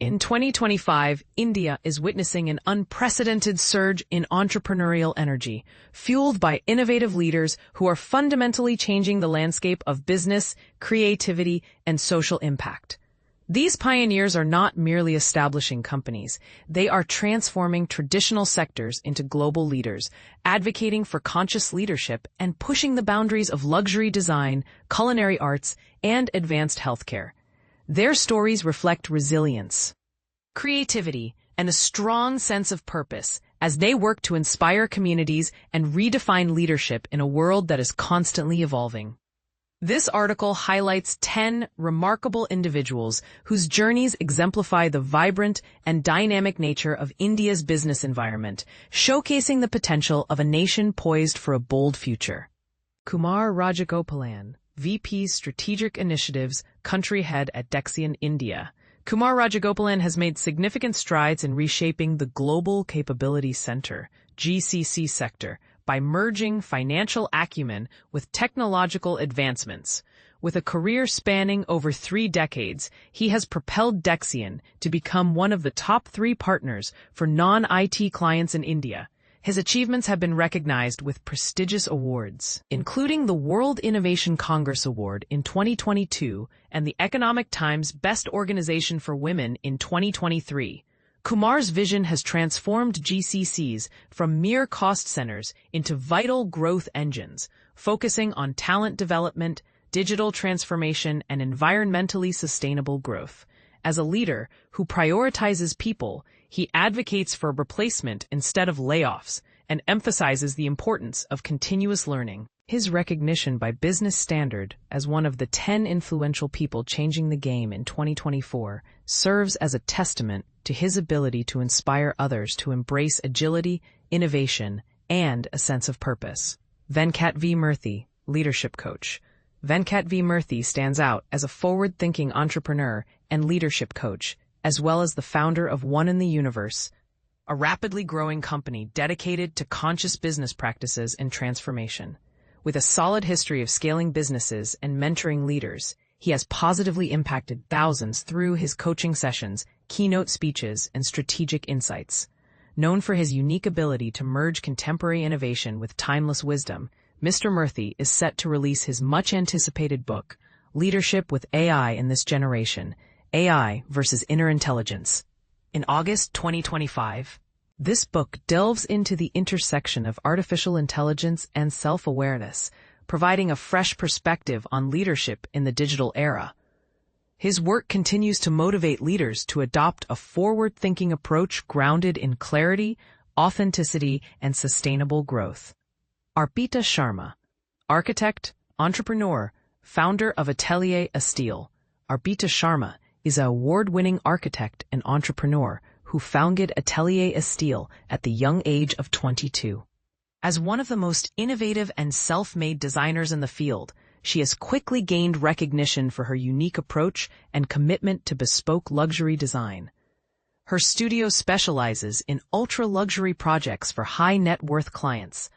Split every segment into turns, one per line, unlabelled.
In 2025, India is witnessing an unprecedented surge in entrepreneurial energy, fueled by innovative leaders who are fundamentally changing the landscape of business, creativity, and social impact. These pioneers are not merely establishing companies. They are transforming traditional sectors into global leaders, advocating for conscious leadership and pushing the boundaries of luxury design, culinary arts, and advanced healthcare. Their stories reflect resilience, creativity, and a strong sense of purpose as they work to inspire communities and redefine leadership in a world that is constantly evolving. This article highlights 10 remarkable individuals whose journeys exemplify the vibrant and dynamic nature of India's business environment, showcasing the potential of a nation poised for a bold future. Kumar Rajagopalan, VP Strategic Initiatives, Country Head at Dexian, India. Kumar Rajagopalan has made significant strides in reshaping the Global Capability Center, GCC sector, by merging financial acumen with technological advancements. With a career spanning over 3 decades, he has propelled Dexian to become one of the top 3 partners for non-IT clients in India. His achievements have been recognized with prestigious awards, including the World Innovation Congress Award in 2022 and the Economic Times Best Organization for Women in 2023. Kumar's vision has transformed GCCs from mere cost centers into vital growth engines, focusing on talent development, digital transformation, and environmentally sustainable growth. As a leader who prioritizes people, he advocates for replacement instead of layoffs and emphasizes the importance of continuous learning. His recognition by Business Standard as one of the 10 influential people changing the game in 2024 serves as a testament to his ability to inspire others to embrace agility, innovation, and a sense of purpose. Venkat V. Murthy, Leadership Coach. Venkat V. Murthy stands out as a forward-thinking entrepreneur and leadership coach, as well as the founder of One in the Universe, a rapidly growing company dedicated to conscious business practices and transformation. With a solid history of scaling businesses and mentoring leaders, he has positively impacted thousands through his coaching sessions, keynote speeches, and strategic insights. Known for his unique ability to merge contemporary innovation with timeless wisdom, Mr. Murthy is set to release his much-anticipated book, Leadership with AI in This Generation, AI versus Inner Intelligence, in August 2025. This book delves into the intersection of artificial intelligence and self-awareness, providing a fresh perspective on leadership in the digital era. His work continues to motivate leaders to adopt a forward-thinking approach grounded in clarity, authenticity, and sustainable growth. Arpita Sharma, architect, entrepreneur, founder of Atelier Estile. Arpita Sharma is an award-winning architect and entrepreneur who founded Atelier Estile at the young age of 22. As one of the most innovative and self-made designers in the field, she has quickly gained recognition for her unique approach and commitment to bespoke luxury design. Her studio specializes in ultra-luxury projects for high-net-worth clients,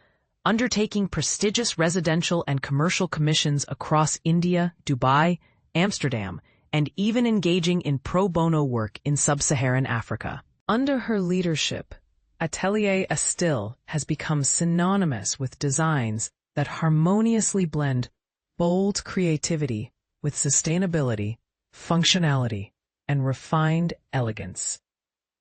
undertaking prestigious residential and commercial commissions across India, Dubai, Amsterdam, and even engaging in pro bono work in sub-Saharan Africa. Under her leadership, Atelier Estile has become synonymous with designs that harmoniously blend bold creativity with sustainability, functionality, and refined elegance.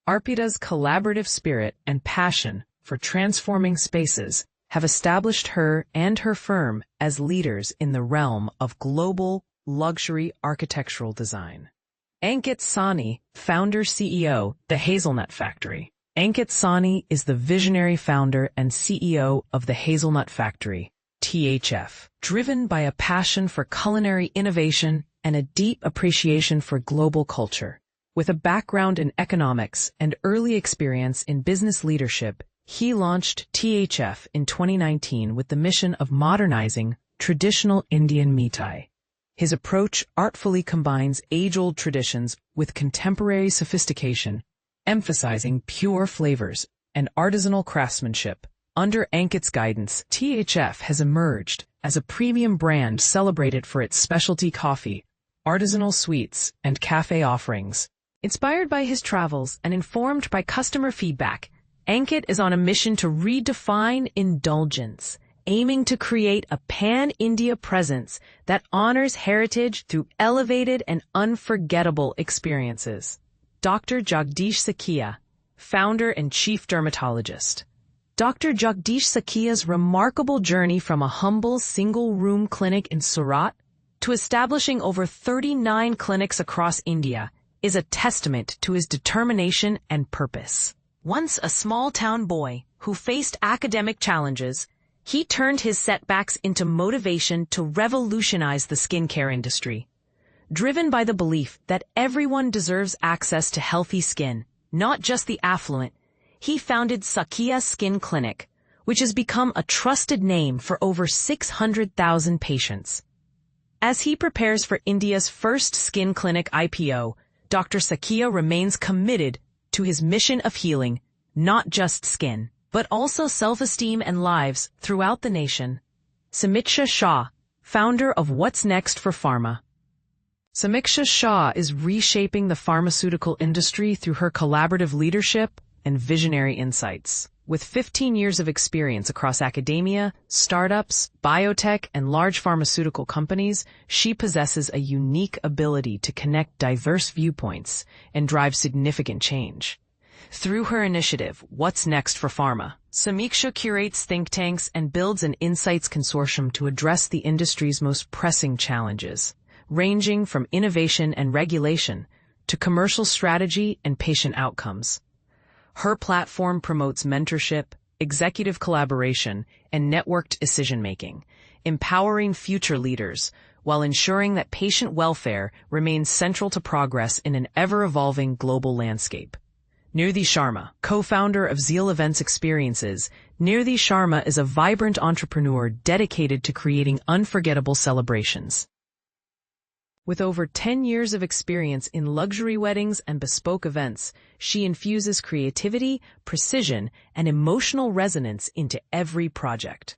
Arpita's collaborative spirit and passion for transforming spaces have established her and her firm as leaders in the realm of global luxury architectural design. Ankit Sawhney, founder CEO, The Hazelnut Factory. Ankit Sawhney is the visionary founder and CEO of The Hazelnut Factory, THF. Driven by a passion for culinary innovation and a deep appreciation for global culture. With a background in economics and early experience in business leadership, he launched THF in 2019 with the mission of modernizing traditional Indian mithai. His approach artfully combines age-old traditions with contemporary sophistication, emphasizing pure flavors and artisanal craftsmanship. Under Ankit's guidance, THF has emerged as a premium brand celebrated for its specialty coffee, artisanal sweets, and cafe offerings. Inspired by his travels and informed by customer feedback, Ankit is on a mission to redefine indulgence, aiming to create a pan-India presence that honors heritage through elevated and unforgettable experiences. Dr. Jagdish Sakia, founder and chief dermatologist. Dr. Jagdish Sakia's remarkable journey from a humble single-room clinic in Surat to establishing over 39 clinics across India is a testament to his determination and purpose. Once a small-town boy who faced academic challenges, he turned his setbacks into motivation to revolutionize the skincare industry. Driven by the belief that everyone deserves access to healthy skin, not just the affluent, he founded Sakia Skin Clinic, which has become a trusted name for over 600,000 patients. As he prepares for India's first skin clinic IPO, Dr. Sakia remains committed to his mission of healing, not just skin, but also self-esteem and lives throughout the nation. Samiksha Shah, founder of What's Next for Pharma. Samiksha Shah is reshaping the pharmaceutical industry through her collaborative leadership and visionary insights. With 15 years of experience across academia, startups, biotech, and large pharmaceutical companies, she possesses a unique ability to connect diverse viewpoints and drive significant change. Through her initiative, What's Next for Pharma, Samiksha curates think tanks and builds an insights consortium to address the industry's most pressing challenges, ranging from innovation and regulation to commercial strategy and patient outcomes. Her platform promotes mentorship, executive collaboration, and networked decision-making, empowering future leaders while ensuring that patient welfare remains central to progress in an ever-evolving global landscape. Nirthi Sharma, co-founder of Zeal Events Experiences, Nirthi Sharma is a vibrant entrepreneur dedicated to creating unforgettable celebrations. With over 10 years of experience in luxury weddings and bespoke events, she infuses creativity, precision, and emotional resonance into every project.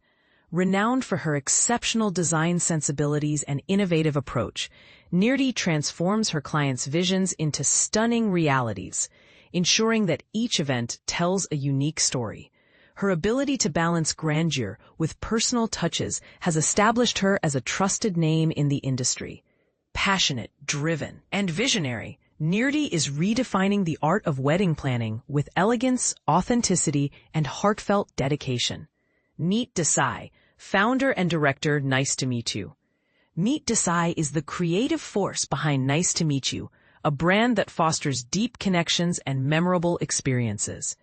Renowned for her exceptional design sensibilities and innovative approach, Nirthi transforms her clients' visions into stunning realities, ensuring that each event tells a unique story. Her ability to balance grandeur with personal touches has established her as a trusted name in the industry. Passionate, driven, and visionary, Nirthi is redefining the art of wedding planning with elegance, authenticity, and heartfelt dedication. Meet Desai, founder and director, Nice to Meet You. Meet Desai is the creative force behind Nice to Meet You, a brand that fosters deep connections and memorable experiences.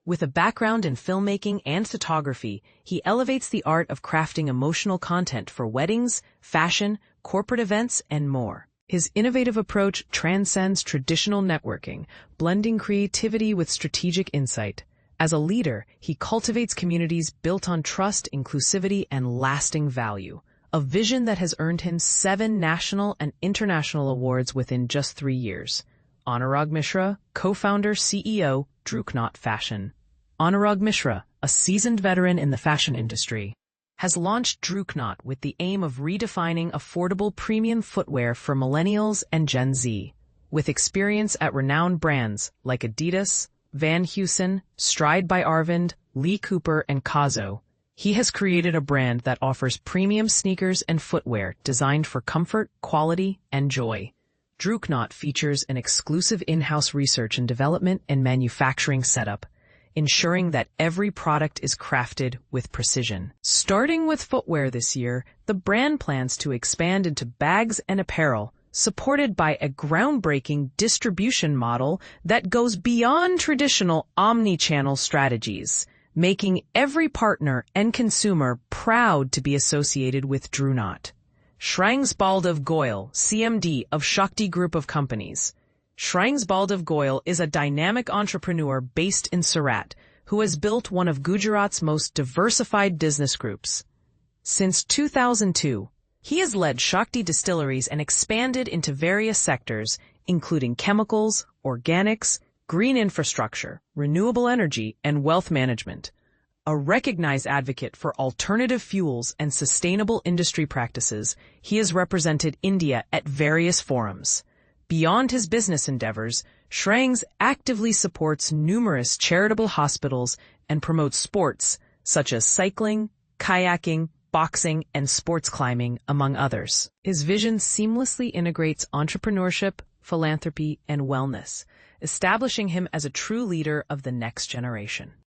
With a background in filmmaking and photography, he elevates the art of crafting emotional content for weddings, fashion, corporate events, and more. His innovative approach transcends traditional networking, blending creativity with strategic insight. As a leader, he cultivates communities built on trust, inclusivity, and lasting value, a vision that has earned him 7 national and international awards within just 3 years. Anurag Mishra, co-founder, CEO, Druknaut Fashion. Anurag Mishra, a seasoned veteran in the fashion industry, has launched Druknaut with the aim of redefining affordable premium footwear for millennials and Gen Z. With experience at renowned brands like Adidas, Van Heusen, Stride by Arvind, Lee Cooper, and Kazo, he has created a brand that offers premium sneakers and footwear designed for comfort, quality, and joy. Druknaut features an exclusive in-house research and development and manufacturing setup, ensuring that every product is crafted with precision. Starting with footwear this year, the brand plans to expand into bags and apparel, supported by a groundbreaking distribution model that goes beyond traditional omni-channel strategies, making every partner and consumer proud to be associated with Druknaut. Shrings Baldev Goyal, CMD of Shakti Group of Companies. Shrings Baldev Goyal is a dynamic entrepreneur based in Surat who has built one of Gujarat's most diversified business groups. Since 2002, he has led Shakti distilleries and expanded into various sectors, including chemicals, organics, green infrastructure, renewable energy, and wealth management. A recognized advocate for alternative fuels and sustainable industry practices, he has represented India at various forums. Beyond his business endeavors, Shrangs actively supports numerous charitable hospitals and promotes sports such as cycling, kayaking, boxing, and sports climbing, among others. His vision seamlessly integrates entrepreneurship, philanthropy, and wellness, establishing him as a true leader of the next generation.